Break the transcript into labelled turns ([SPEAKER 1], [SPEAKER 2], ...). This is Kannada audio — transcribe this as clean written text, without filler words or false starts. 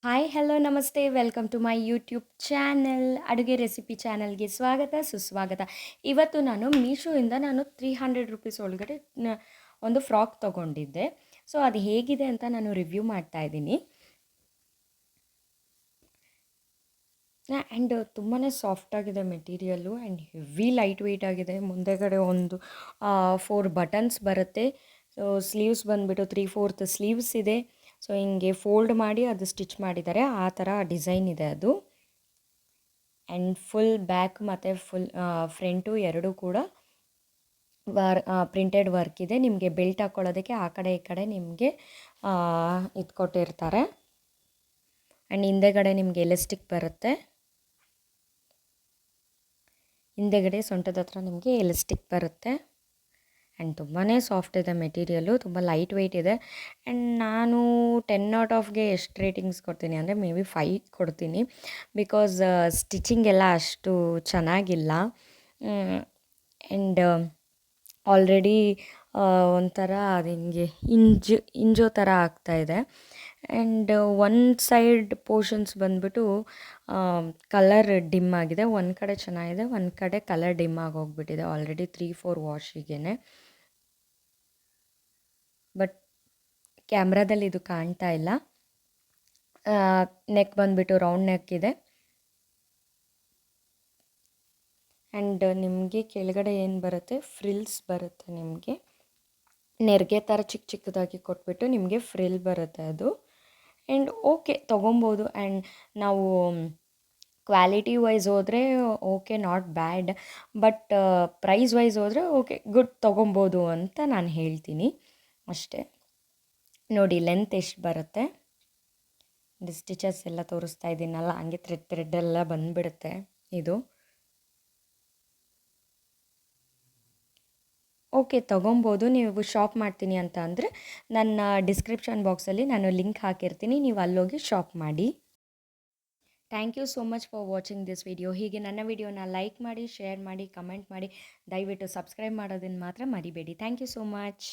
[SPEAKER 1] ಹಾಯ್ ಹಲೋ ನಮಸ್ತೆ welcome to my YouTube channel ಅಡುಗೆ ರೆಸಿಪಿ ಚಾನಲ್ಗೆ ಸ್ವಾಗತ ಸುಸ್ವಾಗತ. ಇವತ್ತು ನಾನು ಮೀಶೋಯಿಂದ 300 ರುಪೀಸ್ ಒಳಗಡೆ ಒಂದು ಫ್ರಾಕ್ ತೊಗೊಂಡಿದ್ದೆ. ಸೊ ಅದು ಹೇಗಿದೆ ಅಂತ ನಾನು ರಿವ್ಯೂ ಮಾಡ್ತಾ ಇದ್ದೀನಿ. ಆ್ಯಂಡ್ ತುಂಬಾ ಸಾಫ್ಟಾಗಿದೆ material and heavy light weight ಆಗಿದೆ. ಮುಂದೆಗಡೆ ಒಂದು 4 ಬಟನ್ಸ್ ಬರುತ್ತೆ. ಸೊ ಸ್ಲೀವ್ಸ್ ಬಂದುಬಿಟ್ಟು 3/4 ಸ್ಲೀವ್ಸ್ ಇದೆ. ಸೊ ಹಿಂಗೆ ಫೋಲ್ಡ್ ಮಾಡಿ ಅದು ಸ್ಟಿಚ್ ಮಾಡಿದ್ದಾರೆ, ಆ ಥರ ಡಿಸೈನ್ ಇದೆ ಅದು. ಆ್ಯಂಡ್ ಫುಲ್ ಬ್ಯಾಕ್ ಮತ್ತು ಫುಲ್ ಫ್ರಂಟು ಎರಡೂ ಕೂಡ ಪ್ರಿಂಟೆಡ್ ವರ್ಕ್ ಇದೆ. ನಿಮಗೆ ಬೆಲ್ಟ್ ಹಾಕ್ಕೊಳ್ಳೋದಕ್ಕೆ ಆ ಕಡೆ ಈ ಕಡೆ ನಿಮಗೆ ಇದು ಕೊಟ್ಟಿರ್ತಾರೆ. ಆ್ಯಂಡ್ ಹಿಂದೆಗಡೆ ನಿಮಗೆ ಎಲಾಸ್ಟಿಕ್ ಬರುತ್ತೆ. ಹಿಂದೆಗಡೆ ಸೊಂಟದ ಹತ್ರ ನಿಮಗೆ ಎಲಾಸ್ಟಿಕ್ ಬರುತ್ತೆ. ಆ್ಯಂಡ್ ತುಂಬಾ ಸಾಫ್ಟ್ ಇದೆ ಮೆಟೀರಿಯಲ್ಲು, ತುಂಬ ಲೈಟ್ ವೆಯ್ಟ್ ಇದೆ. ಆ್ಯಂಡ್ ನಾನು 10/10ಗೆ ಎಷ್ಟು ರೇಟಿಂಗ್ಸ್ ಕೊಡ್ತೀನಿ ಅಂದರೆ ಮೇ ಬಿ 5 ಕೊಡ್ತೀನಿ. ಬಿಕಾಸ್ ಸ್ಟಿಚಿಂಗ್ ಎಲ್ಲ ಅಷ್ಟು ಚೆನ್ನಾಗಿಲ್ಲ. ಆ್ಯಂಡ್ ಆಲ್ರೆಡಿ ಒಂಥರ ಅದು ಹಿಂಗೆ ಇಂಜೋ ಥರ ಆಗ್ತಾಯಿದೆ. ಆ್ಯಂಡ್ ಒಂದು ಸೈಡ್ ಪೋರ್ಷನ್ಸ್ ಬಂದುಬಿಟ್ಟು ಕಲರ್ ಡಿಮ್ ಆಗಿದೆ. ಒಂದು ಕಡೆ ಚೆನ್ನಾಗಿದೆ, ಒಂದು ಕಡೆ ಕಲರ್ ಡಿಮ್ ಆಗೋಗ್ಬಿಟ್ಟಿದೆ ಆಲ್ರೆಡಿ 3-4 ವಾಶಿಗೆ. ಬಟ್ ಕ್ಯಾಮ್ರಾದಲ್ಲಿ ಇದು ಕಾಣ್ತಾ ಇಲ್ಲ. ನೆಕ್ ಬಂದುಬಿಟ್ಟು ರೌಂಡ್ ನೆಕ್ ಇದೆ. ಆ್ಯಂಡ್ ನಿಮಗೆ ಕೆಳಗಡೆ ಏನು ಬರುತ್ತೆ, ಫ್ರಿಲ್ಸ್ ಬರುತ್ತೆ. ನಿಮಗೆ ನೆರಿಗೆ ಥರ ಚಿಕ್ಕ ಚಿಕ್ಕದಾಗಿ ಕೊಟ್ಬಿಟ್ಟು ನಿಮಗೆ ಫ್ರಿಲ್ ಬರುತ್ತೆ ಅದು. ಆ್ಯಂಡ್ ಓಕೆ ತೊಗೊಬೋದು. ಆ್ಯಂಡ್ ನಾವು ಕ್ವಾಲಿಟಿ ವೈಸ್ ಹೋದರೆ okay, not bad. But price wise ಹೋದರೆ ಓಕೆ, ಗುಡ್, ತೊಗೊಬೋದು ಅಂತ ನಾನು ಹೇಳ್ತೀನಿ ಅಷ್ಟೇ. ನೋಡಿ ಲೆಂತ್ ಎಷ್ಟು ಬರುತ್ತೆ, ಸ್ಟಿಚಸ್ ಎಲ್ಲ ತೋರಿಸ್ತಾ ಇದ್ದೀನಲ್ಲ, ಹಂಗೆ ಥ್ರೆಡ್ ಎಲ್ಲ ಬಂದುಬಿಡುತ್ತೆ ಇದು. ಓಕೆ, ತೊಗೊಬೋದು. ನೀವು ಶಾಪ್ ಮಾಡ್ತೀನಿ ಅಂತ ಅಂದರೆ ನನ್ನ ಡಿಸ್ಕ್ರಿಪ್ಷನ್ ಬಾಕ್ಸಲ್ಲಿ ನಾನು ಲಿಂಕ್ ಹಾಕಿರ್ತೀನಿ, ನೀವು ಅಲ್ಲೋಗಿ ಶಾಪ್ ಮಾಡಿ. Thank you so much for watching this video. ಹೀಗೆ ನನ್ನ ವಿಡಿಯೋನ ಲೈಕ್ ಮಾಡಿ, ಶೇರ್ ಮಾಡಿ, ಕಮೆಂಟ್ ಮಾಡಿ. ದಯವಿಟ್ಟು ಸಬ್ಸ್ಕ್ರೈಬ್ ಮಾಡೋದನ್ನು ಮಾತ್ರ ಮರಿಬೇಡಿ. Thank you so much.